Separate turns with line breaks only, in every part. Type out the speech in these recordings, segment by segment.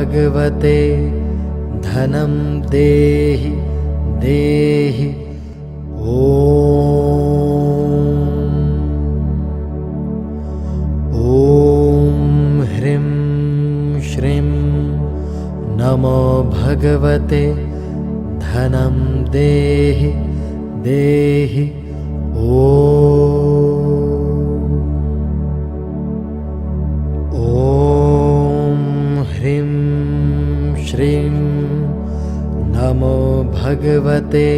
भगवते धनं देहि देहि। ॐ ह्रीं श्रीं नमो भगवते धनं देहि देहि। ॐ ह्रीं श्रीं नमो भगवते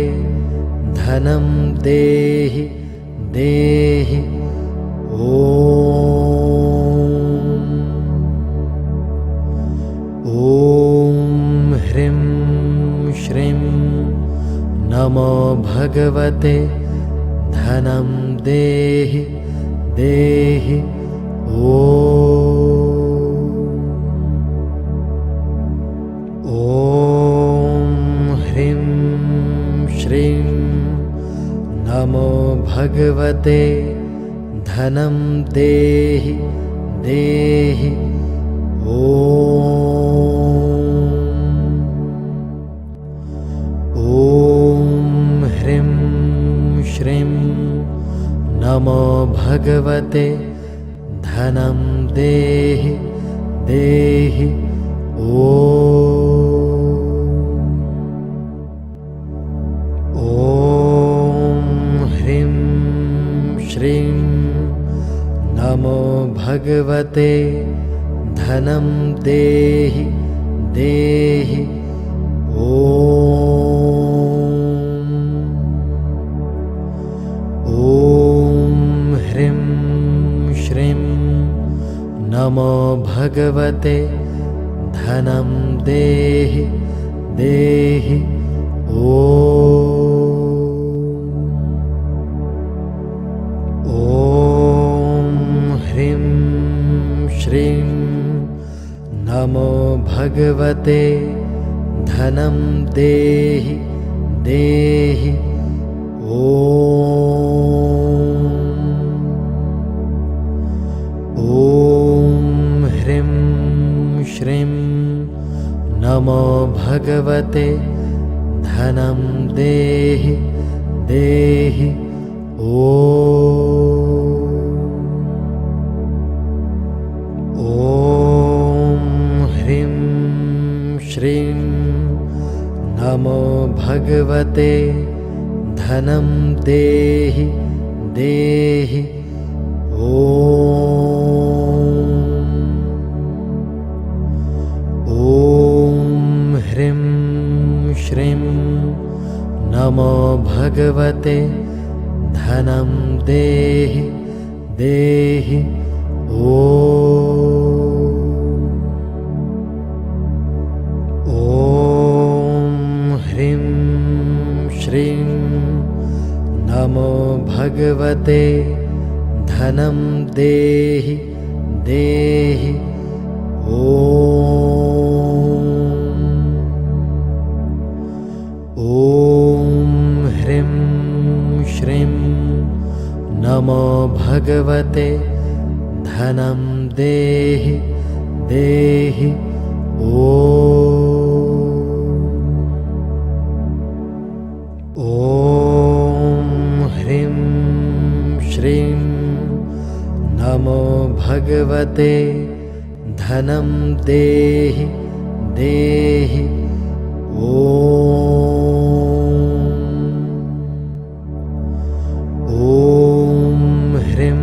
धनं देहि देहि। ॐ ह्रीं श्रीं नमो भगवते धनं देहि देहि। ॐ ह्रीं श्रीं नमो भगवते धनं देहि देहि। ॐ ह्रीं श्रीं नमो भगवते धनं देहि देहि। ॐ ह्रीं श्रीं नमो भगवते धनं देहि देहि। ॐ ह्रीं श्रीं नमो भगवते धनं देहि देहि। ॐ ह्रीं श्रीं नमो भगवते धनं देहि देहि। ॐ ह्रीं श्रीं नमो भगवते धनं देहि देहि। ॐ ह्रीं श्रीं नमो भगवते धनं देहि देहि। ॐ ह्रीं श्रीं नमो भगवते धनं देहि देहि। ॐ ह्रीं श्रीं नमो भगवते धनं देहि देहि। ॐ ह्रीं श्रीं नमो भगवते धनं देहि देहि। ॐ ह्रीं श्रीं नमो भगवते धनं देहि देहि। ॐ ह्रीं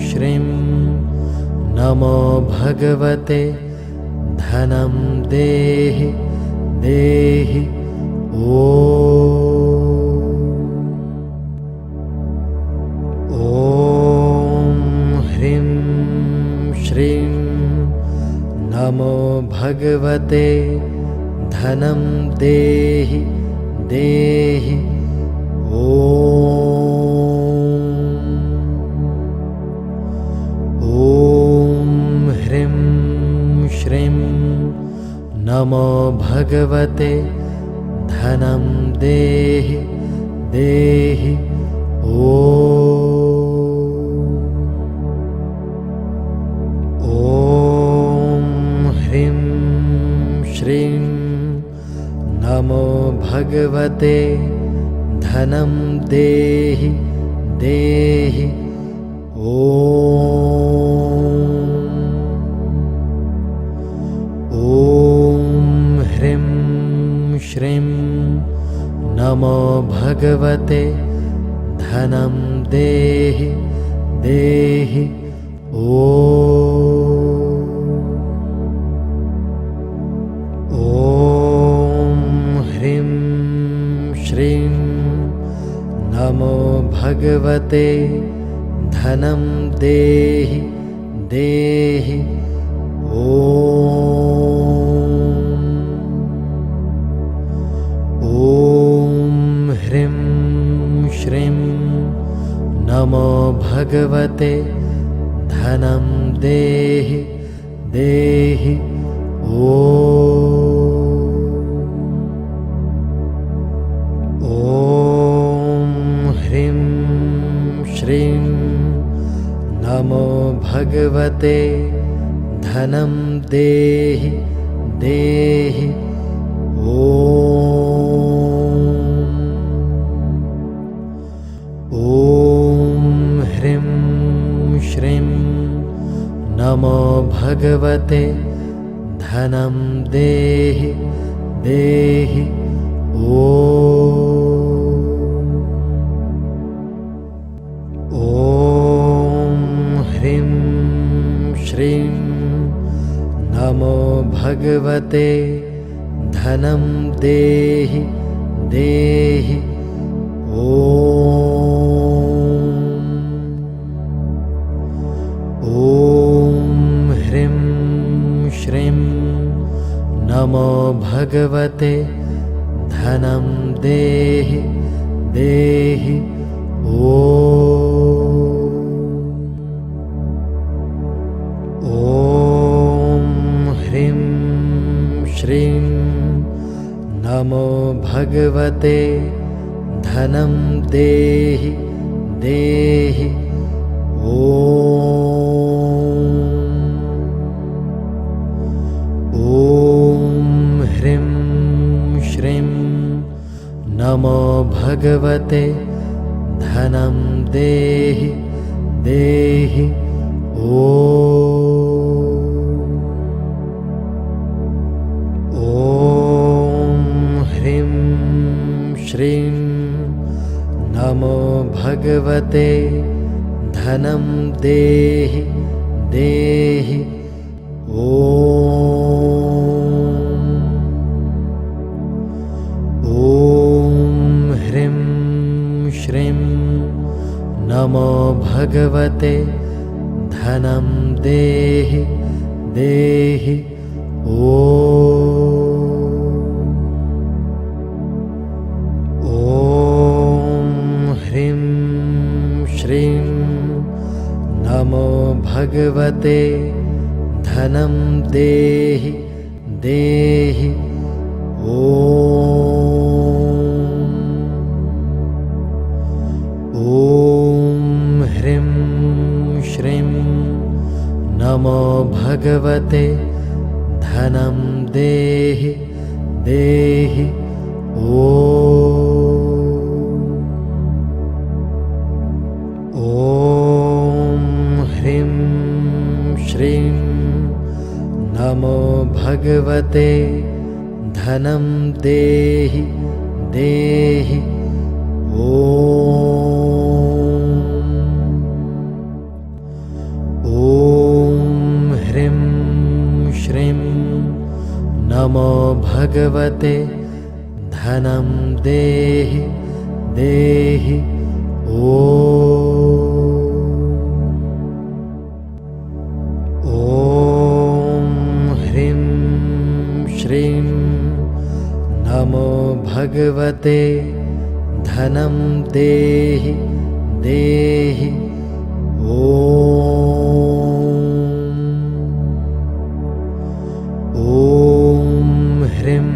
श्रीं नमो भगवते धनं देहि देहि। ॐ ह्रीं श्रीं नमो भगवते धनं देहि देहि। ॐ ह्रीं श्रीं नमो भगवते धनं देहि देहि। ॐ ह्रीं भगवते धनं देहि देहि। ॐ ह्रीं श्रीं नमो भगवते धनं देहि देहि। ॐ ह्रीं श्रीं नमो भगवते धनं देहि देहि। ॐ ह्रीं श्रीं नमो भगवते धनं देहि देहि। ॐ ह्रीं श्रीं नमो भगवते धनं देहि देहि। ॐ ह्रीं श्रीं नमो भगवते धनं देहि देहि। ॐ ह्रीं श्रीं नमो भगवते धनं देहि देहि। ॐ ह्रीं श्रीं नमो भगवते धनं देहि देहि। ॐ ह्रीं श्रीं नमो भगवते धनं देहि देहि। ॐ ह्रीं श्रीं नमो भगवते धनं देहि देहि। ॐ ह्रीं श्रीं नमो भगवते धनं देहि देहि। ॐ ह्रीं श्रीं नमो भगवते धनं देहि देहि। ॐ ह्रीं श्रीं नमो भगवते धनं देहि देहि। ॐ ह्रीं श्रीं नमो भगवते धनं देहि देहि। ॐ ह्रीं श्रीं नमो भगवते धनं देहि देहि। ॐ ह्रीं श्रीं नमो भगवते धनं देहि देहि। ॐ ह्रीं श्रीं नमो भगवते धनं देहि देहि। ॐ ह्रीं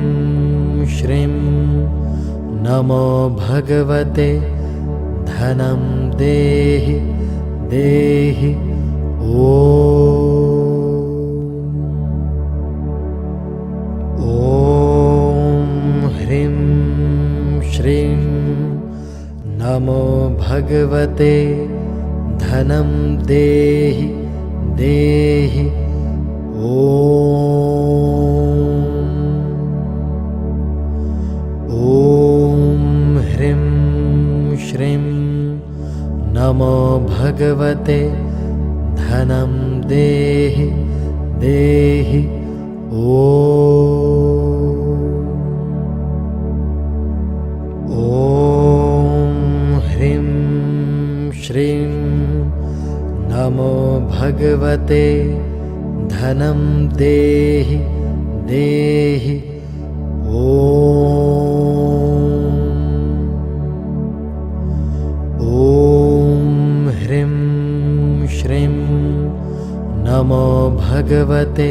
श्रीं नमो भगवते धनं देहि देहि। ॐ ह्रीं श्रीं नमो भगवते धनं देहि देहि ॐ ह्रीं श्रीं नमो भगवते धनं देहि देहि ॐ ह्रीं श्रीं नमो भगवते धनं देहि देहि ॐ ह्रीं श्रीं नमो भगवते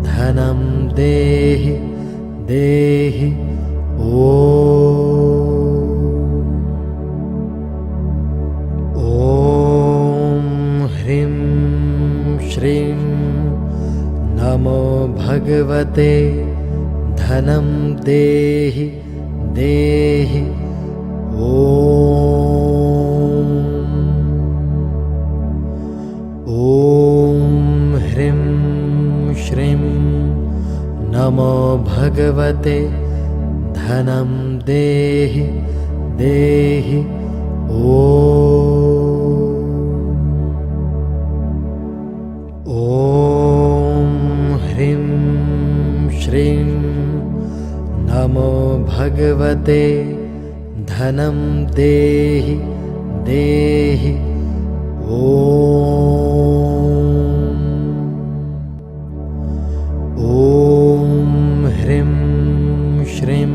धनं देहि देहि ॐ ह्रीं श्रीं नमो भगवते धनं देहि देहि ॐ ह्रीं श्रीं नमो भगवते धनं देहि देहि ॐ ह्रीं श्रीं नमो भगवते धनं देहि देहि ॐ ह्रीं श्रीं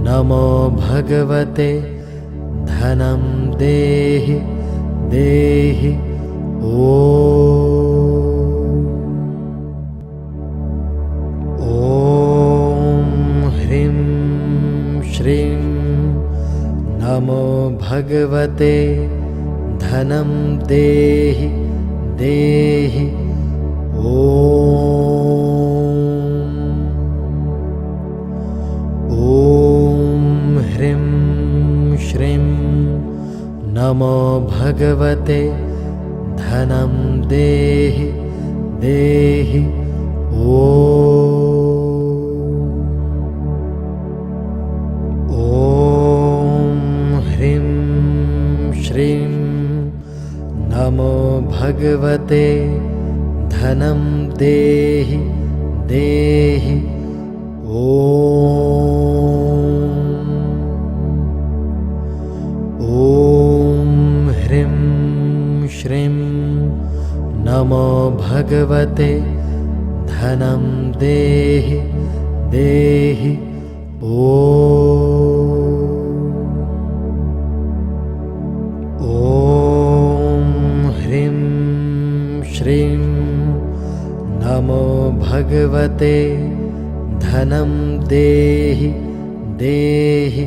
नमो भगवते धनं देहि देहि ॐ ह्रीं श्रीं नमो भगवते धनं देहि देहि ॐ ह्रीं श्रीं नमो भगवते धनं देहि देहि ॐ ह्रीं श्रीं नमो भगवते धनं देहि देहि ॐ ह्रीं श्रीं नमो भगवते धनं देहि देहि ॐ ह्रीं श्रीं नमो भगवते धनं देहि देहि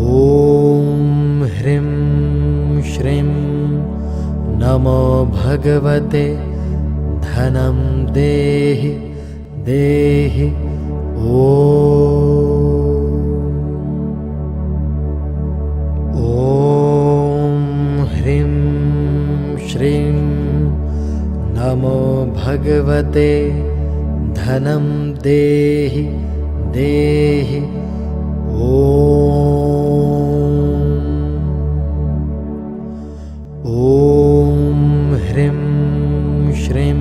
ॐ ह्रीं श्रीं नमो भगवते धनं देहि देहि ॐ ह्रीं श्रीं नमो भगवते धनं देहि देहि ॐ ह्रीं श्रीं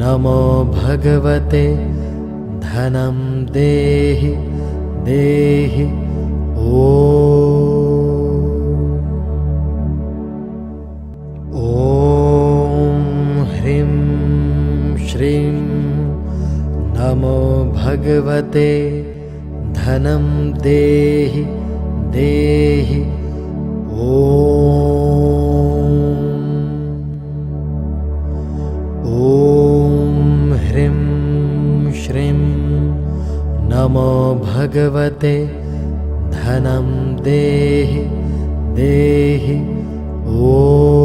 नमो भगवते धनं देहि देहि ॐ ह्रीं श्रीं नमो भगवते धनं देहि देहि ॐ ह्रीं श्रीं नमो भगवते धनं देहि देहि ॐ